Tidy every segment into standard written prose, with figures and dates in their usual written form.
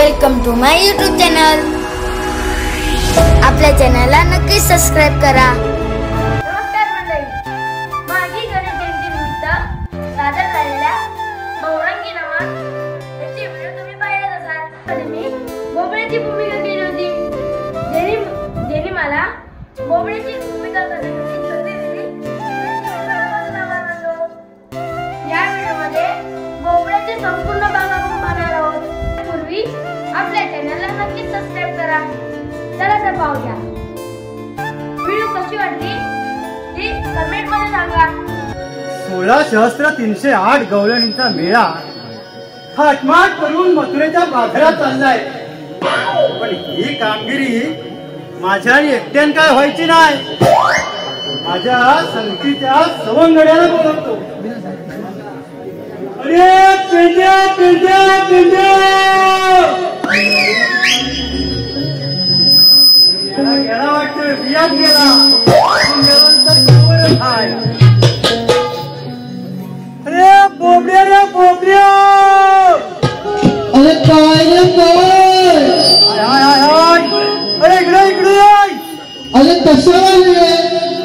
Welcome to my YouTube channel. आपल्या चॅनलला नक्की सबस्क्राइब करा। नमस्कार मंडळी, माझी गणेश जयंतीनिमित्त सादर झालेल्या बहुरंगी नमन याची व्हिडिओ तुम्ही पाहिलाच असाल। आणि मी बोबड्याची भूमिका केली होती, ज्यांनी मला बोबड्याची भूमिका करण्यासाठी संधी दिली। या व्हिडिओमध्ये बोबड्याचे संपूर्ण भाग आपण पाहणार आहोत। पूर्वी आपल्या चॅनलला नक्की सबस्क्राइब करा। चला तर पाहूया व्हिडिओ कशी वाटली ती कमेंट मध्ये सांगा। 16,308 गवळणींचा मेळा थाटमाट करून मथुरेच्या बाजारात चाललाय, पण ही कामगिरी माझ्या एकट्यान काय व्हायची नाही। माझ्या संगतीच्या सवंगड्याला बोलवतो। अरे पेंड्या पेंड्या पेंड्या गेला वाटतं, बियात गेला। अरे बोबड्या रे बोबड्या, अरे काय रे काय? अरे इकडे इकडे अरे कशाला रे?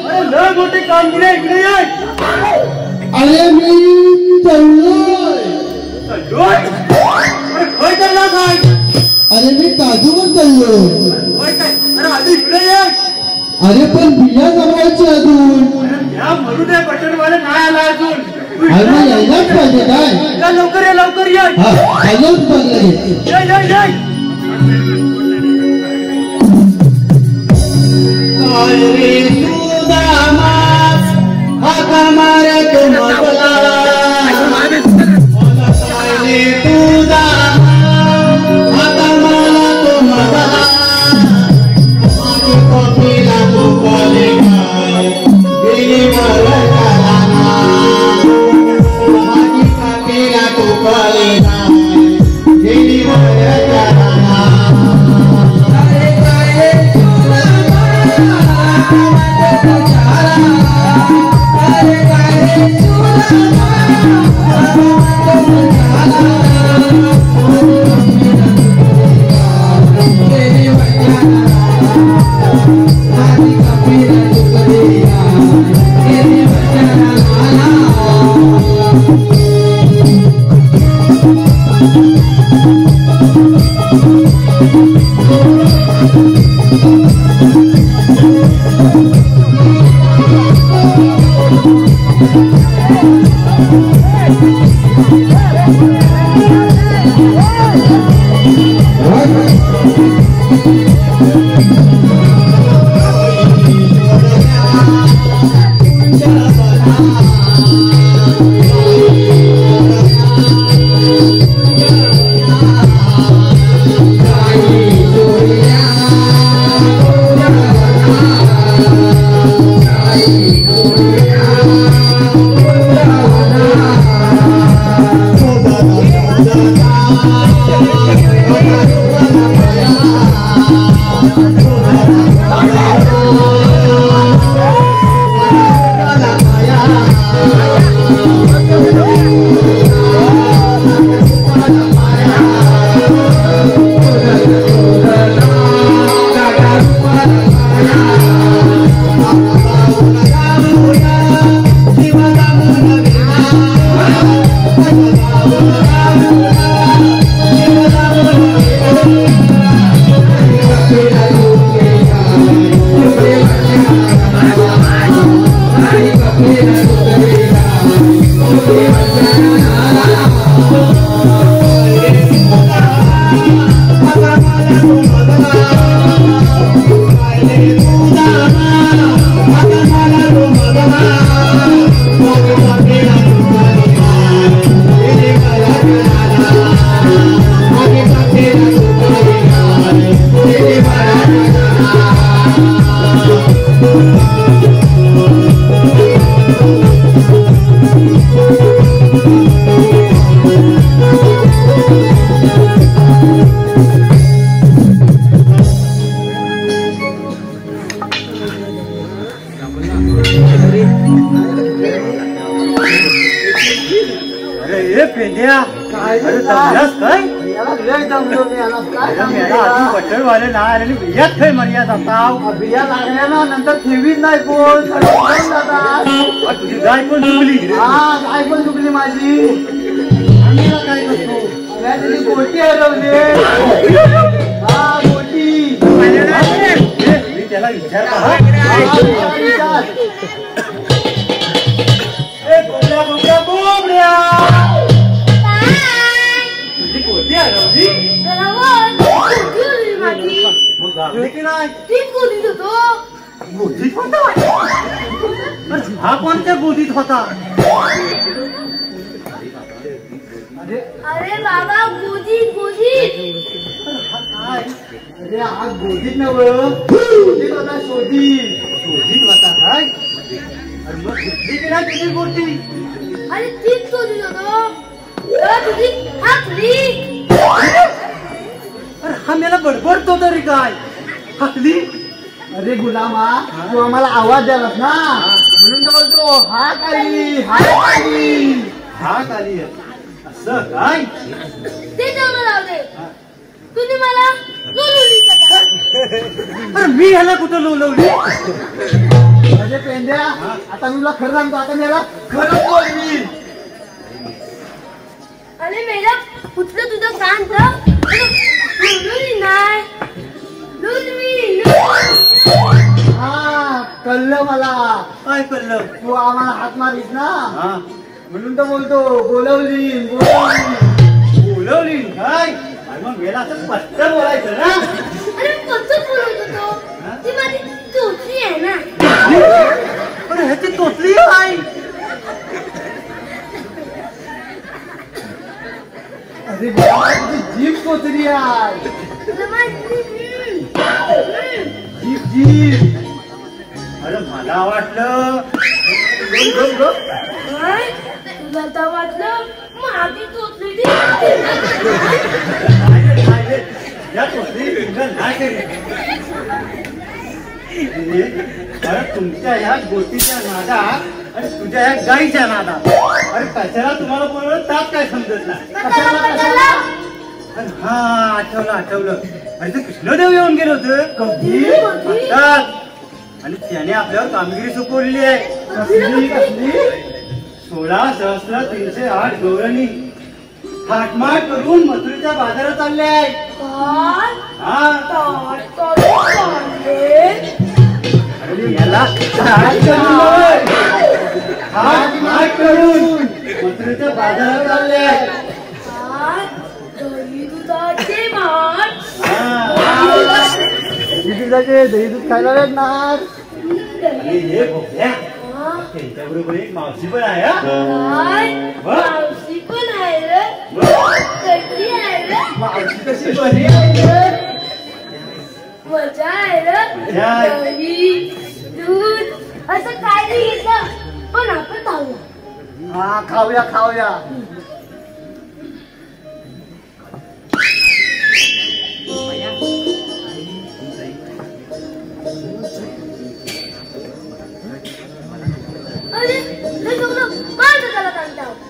अरे लय मोठी कामगिरी इकडे ये। अरे मी चाललोय। अरे काय चालला काय? अरे मी काजूवर चाललोय। अरे आधी इकडे ये। अरे पण बिया जमवायची अजून। या मरू दे, बटनवाले नाही आला अजून। अरे मग यायलाच पाहिजे काय? लवकर ये लवकर ये। हा चाललोच पाहिजे। ये ये ये। काय रे सुदामास हाका मारे तो मगला, काय रे सुदामास हाका मारा तो मगला, माझी कपिला तो कले काय गेली मरकाला, माझी कपिला तो कले काय गेली मरकाला। अरे ये पेंड्या, अरे दमलास काय? याला लय दमलो बटरवाले ना आले बियात खय मर्यादा आता बिया लागल्या ना नंतर ठेवीच नाही कोण तुझी गाय पण चुकली गाय पण चुकली माझी काय करतो गोटी हरवली गोटी मी त्याला विचारता तुझी गोटी हरवली हा कोणत्या गोदीत होता अरे बाबा गोदी गोदी अरे हा गोदीत गोदीत होता शोधीत होता काय अरे मग घेतली की नाही तुझी गोटी अरे तीच गोदी होतो तुझी हाकली अरे हा मला बडबडतो तरी काय हाकली अरे गुलामा तू आम्हाला आवाज द्यालास ना म्हणून तर बोलतो हाक आली असं काय ते तेवढं लावले तुम्ही मला लोलवली सदा. अरे मी ह्याला कुठं लोलवली अरे पेंड्या आता मी तुला खरं सांगतो आता मला खरं बोलली अरे मेरा कुठलं तुझं कान तर लोलवली नाही लोलवी हा कळलं मला काय कळलं तू आम्हाला हात मारीस ना म्हणून तर बोलतो बोलवली काय मग गेला असं स्पष्ट बोलायचं ना अरे कसं बोलत होतो ती माझी चोचली आहे ना अरे ह्याची तोतली आहे अरे तुझी जीभ तोतली आहे जीभ अरे मला वाटलं तुला तर वाटलं माझी चोचली अरे तुमच्या ह्या गोष्टीच्या नादात आणि तुझ्या ह्या गाईच्या नादात अरे कशाला तुम्हाला बोलवलं त्यात काय समजत नाही हा आठवलं अरे ते कृष्णदेव येऊन गेलो होतं कधी आणि त्याने आपल्यावर कामगिरी सोपवलेली आहे कसली 16,308 गौरणी थाटमाट करून मथुरेच्या बाजारात चालले आहे याला थाटमाट करून मथुरेच्या बाजारात चालले आहे दही दूध खायला भेटणार हे बघ्या त्यांच्याबरोबर एक मावशी पण आहे मावशी पण आहे रे कशी आहे रे मावशी कशी बरी आहे मजा आहे रे दही दूध असं काय नाही घेतलं पण आपण खाऊया खाऊया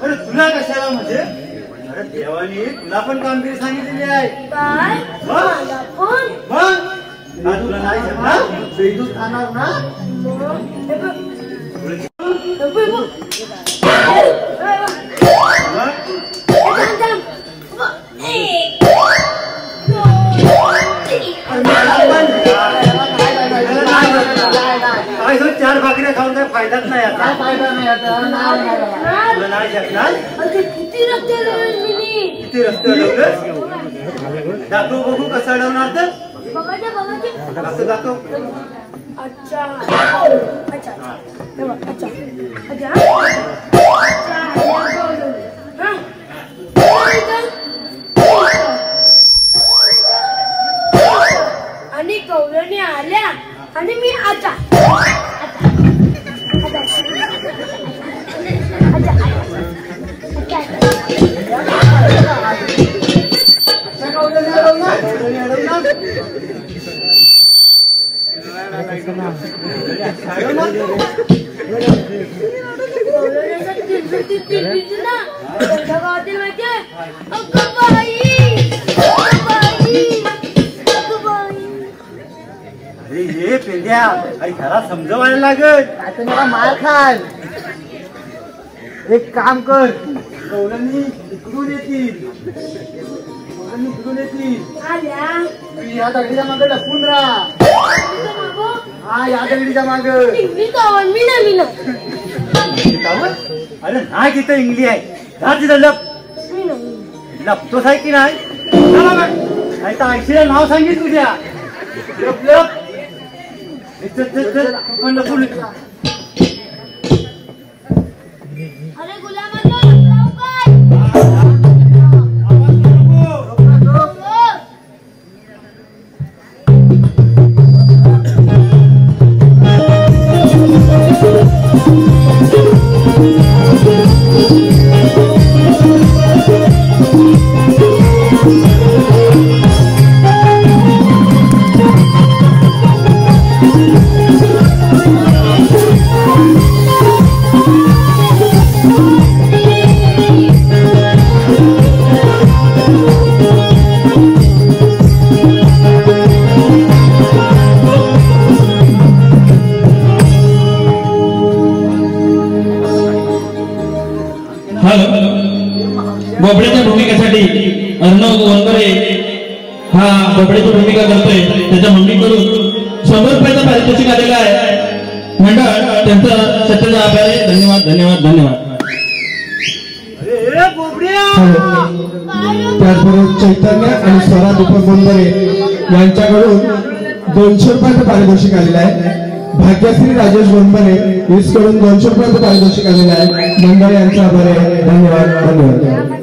अरे तुला कशाला म्हणजे अरे देवानी तुला पण कामगिरी सांगितलेली आहे काय मला पण मग तुला नाही ना दही दूध खाणार ना काय 4 भाकऱ्या खाऊन काय फायदाच नाही आता फायदा नाही आता तुला नाही शकणार किती रस्ते दाखव बघू कसं अडवणार तर बघायचे असं दाखव अच्छा आणि गौरणी आल्या आणि मी आता गावातील माहितीये द्या अरे ह्याला समजवायला लागत आता मला मार खाल. एक काम कर गौरवनी इकडून येतील या दगडीच्या मागे लपून राहा. हा या दगडीच्या माग. अरे नाही तिथं इंग्लिश आहे जा तिथं लप. लपतोस आहे की नाही नाही तर आयशीला नाव सांगितलं तुझ्या. लप लप पण लपून. अरे गुलाम बोबड्याच्या भूमिकेसाठी अर्णव वनकरे हा बोबड्याची भूमिका करतोय. त्याच्या मम्मीकडून 100 रुपयाचा पारितोषिक आलेला आहे. मंडळ त्यांचं सत्याचा आभार आहे. धन्यवाद धन्यवाद धन्यवाद. त्याचबरोबर चैतन्य आणि स्वराज उपगोंदरे यांच्याकडून 200 रुपयाचं पारितोषिक आलेलं आहे. भाग्यश्री राजेश गोंदरे कडून 200 रुपयाचं पारितोषिक आलेलं आहे. मंडळ यांचा आभार आहे. धन्यवाद धन्यवाद.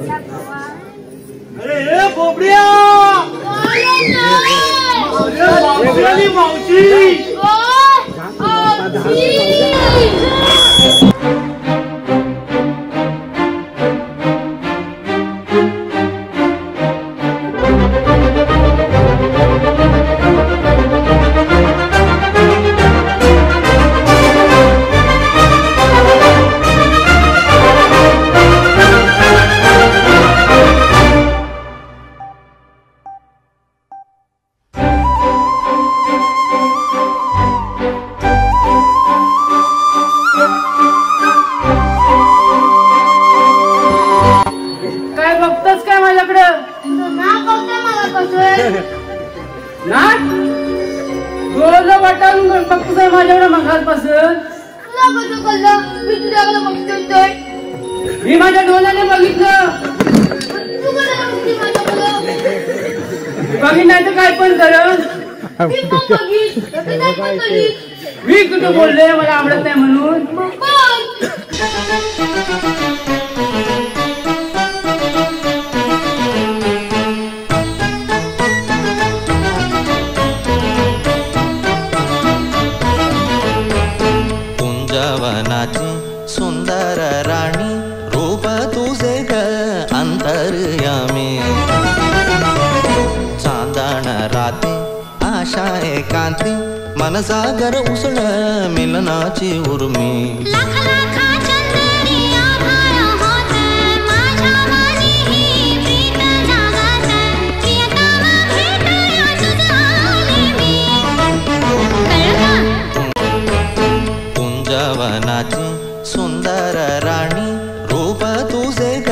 मी माझ्या डोळ्याने बघितलं. बघित नाही तर काय पण कर. मी कुठं बोलले मला आवडत नाही म्हणून. कुंजवनाची सुंदर राणी रूप तुझे ग अंतर्यामी. चांदण राती आशा एकांती मनसागर उसळ मिलनाची उर्मी. कुंजवनाची सुंदर राणी रूप तुझे ग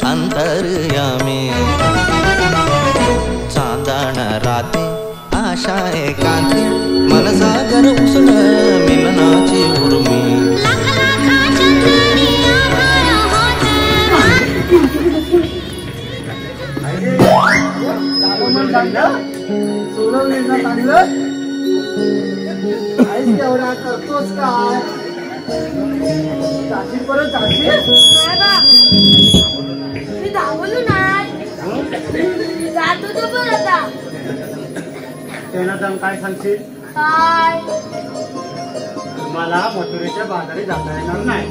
अंतर्यामी. चांदण राती आशा एकांती मनसागर उसळ मिलनाची उर्मी. एवढा करतोस काय जाशील परत जाशील. मी धावलो नाही जातो तो पण आता. त्यांना जाऊन काय सांगशील. काय मला मथुरेच्या बाजारी जाता येणार नाही.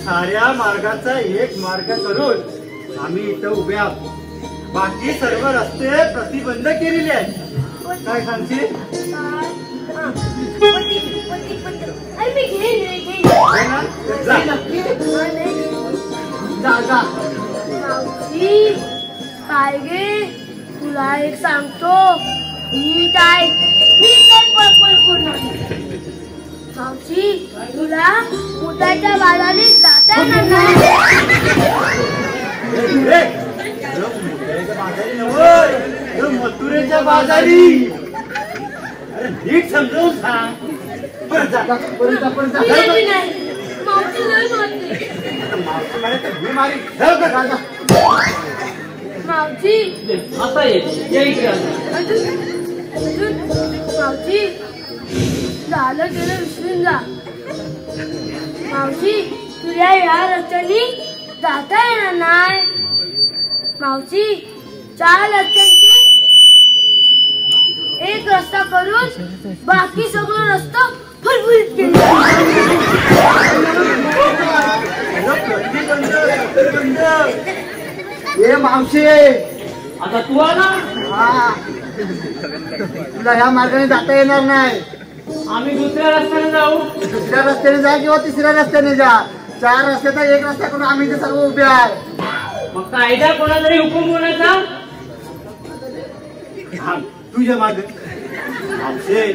साऱ्या मार्गाचा एक मार्ग करून आम्ही इथं उभे आहोत. बाकी सर्व रस्ते प्रतिबंध केलेले आहेत. काय सांगशील. काय गे तुला एक सांगतो. मी काय मी तर पळपळ करणार. मावशी तुला मुताच्या बाजारी जाता येणार मथुरेच्या बाजारी. अरे नीट समजावून सांग. परत जा नाही. मावशी लय मारते. मावशी मारे तर मी मारी. जाऊ का दादा? मावशी आता ये मावशी झालं गेलं विसरून जा. मावशी तुला या रस्त्याने जाता येणार नाही. मावशी 4 रस्त्यांचे एक रस्ता करून बाकी सगळं रस्ता फुलफुलीत केला. ए मावशी आता तू आला. हा तुला ह्या मार्गाने जाता येणार नाही. आम्ही दुसऱ्या रस्त्याने जाऊ. दुसऱ्या रस्त्याने जा किंवा तिसऱ्या रस्त्याने जा. 4 रस्त्याचा एक रस्ता करून आम्ही इथे सर्व उभे आहे. मग कायदा कोणातरी हुकूम कोणाचा. तुझ्या मागे आमचे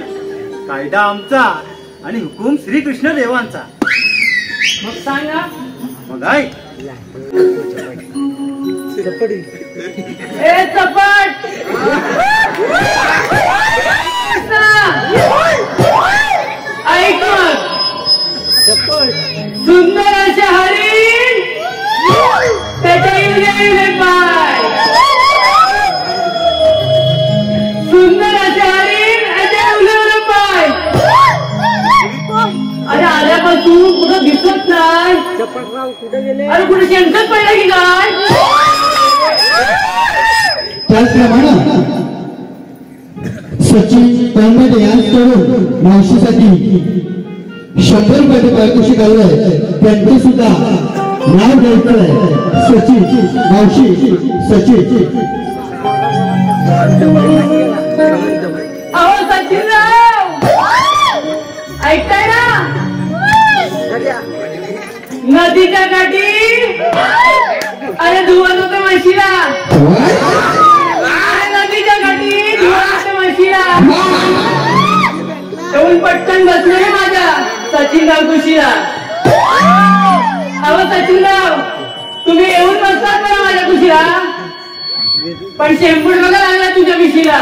कायदा आमचा आणि हुकूम श्रीकृष्ण देवांचा. मग सांगा. मग आहे ए चपट. ऐक मग. सुंदर असे हरिण त्याच्या इवले पाय. सुंदर असे हरिण त्याच्या इवले पाय. अरे आल्यापासून कुठं दिसत नाही. अरे कुठे शेणखत पडलं की काय. त्याचप्रमाणे सचिन तळमळे यांच्याकडून मावशीसाठी 100 रुपयाचे पारितोषिक आलं आहे. त्यांचे सुद्धा नाव द्यायचं आहे. सचिन मावशी सचिन. अहो सचिनराव ऐकताय ना. नदीच्या काठी अरे धुवत होतं म्हशीला. नदीच्या काठी धुवत होतं म्हशीला. येऊन पटकन बसले माझ्या सचिनराव कुशीला. अहो सचिनराव तुम्ही येऊन बसतात ना माझ्या कुशीला. पण शेंबूड बघा लागला तुझ्या मिशीला.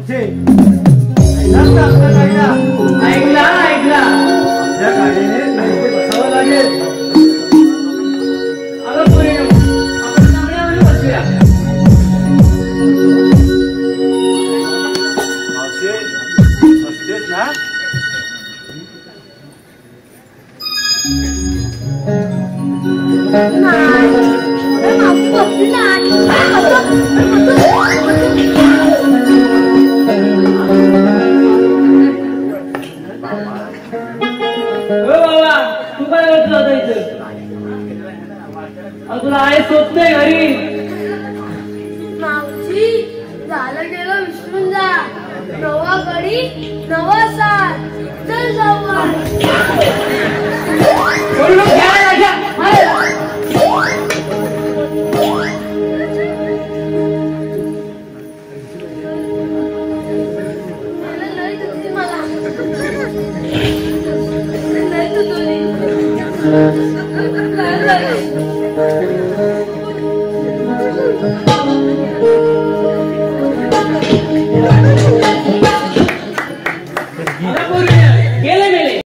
मावशे ऐकलास का आपल्या गाडीला? ऐकला ऐकला. आपल्या गाडीने इथे बसावं लागेल. अगं पुढे आपण चांगल्यावर बसूया. मावशे बसतेस ना? बाबा तू काय करतो आता इथं? तुला आहे सोच नाही घरी. मावशी झालं गेलं विसरून जा. नवा गडी नवा साथ. चल जाऊ. गेले मेले.